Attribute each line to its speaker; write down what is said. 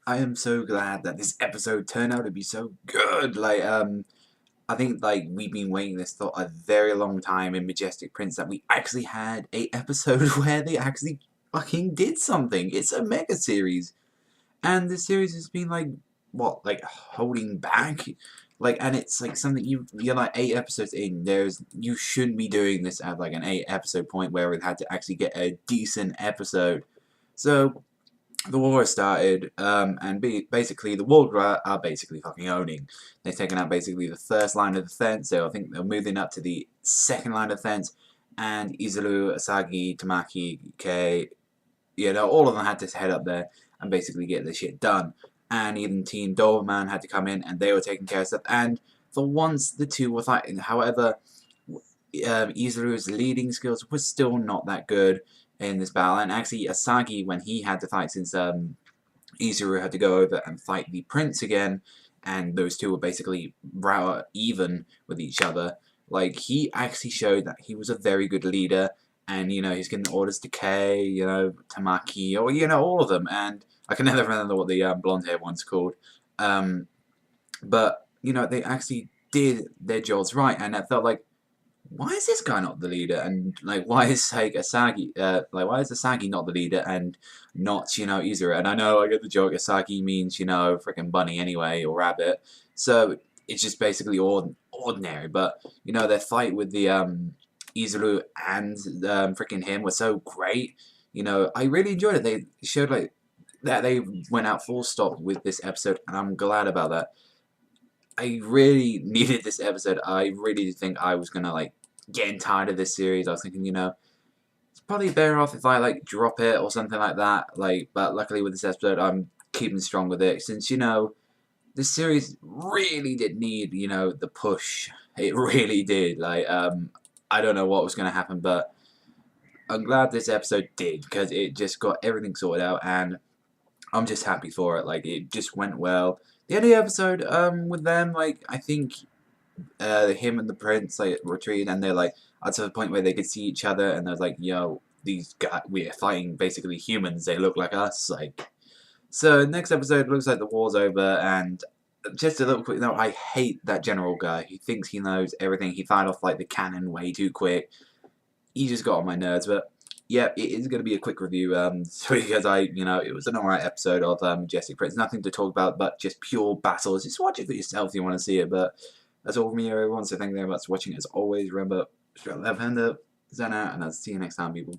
Speaker 1: I am so glad that this episode turned out to be so good. I think like we've been waiting this for a very long time in Majestic Prince that we actually had a episode where they actually fucking did something. It's a mega series, and the series has been like what, like holding back, and it's like something you're like 8 episodes in. You shouldn't be doing this at like an 8 episode point where it had to actually get a decent episode. So the war has started, and basically the Wulgura are basically fucking owning. They've taken out basically the first line of defense, so I think they're moving up to the second line of defense, and Izuru, Asagi, Tamaki, Kei, all of them had to head up there and basically get this shit done. And even Team Doberman had to come in, and they were taking care of stuff, and for once the two were fighting. However, Izuru's leading skills were still not that good in this battle, and actually Asagi, when he had to fight, since Izuru had to go over and fight the prince again, and those two were basically even with each other, like, he actually showed that he was a very good leader, and, he's getting orders to Kei, Tamaki, or, all of them, and I can never remember what the blonde-haired one's called, but, they actually did their jobs right, and I felt like, why is this guy not the leader? And why is Asagi why is Asagi not the leader and not Izuru? And I know I get the joke. Asagi means freaking bunny anyway, or rabbit. So it's just basically ordinary. But their fight with the Izuru and freaking him was so great. I really enjoyed it. They showed that they went out full stop with this episode, and I'm glad about that. I really needed this episode. I really did think I was gonna getting tired of this series. I was thinking, it's probably better off if I drop it or something like that. But luckily with this episode, I'm keeping strong with it, since this series really did need the push. It really did. I don't know what was gonna happen, but I'm glad this episode did, because it just got everything sorted out, and I'm just happy for it. It just went well. The end of the episode, with them, I think, him and the prince, retreated, and they're, up to the point where they could see each other, and they're like, yo, these guys, we're fighting basically humans, they look like us, So, next episode, looks like the war's over, and just a little quick note, I hate that general guy. He thinks he knows everything. He fired off, the cannon way too quick. He just got on my nerves, but yeah, it is going to be a quick review, because it was an alright episode of Majestic Prince. Nothing to talk about, but just pure battles. Just watch it for yourself if you want to see it, but that's all from me, everyone, so thank you very much for watching. As always, remember, straight left hand up, zen out, and I'll see you next time, people.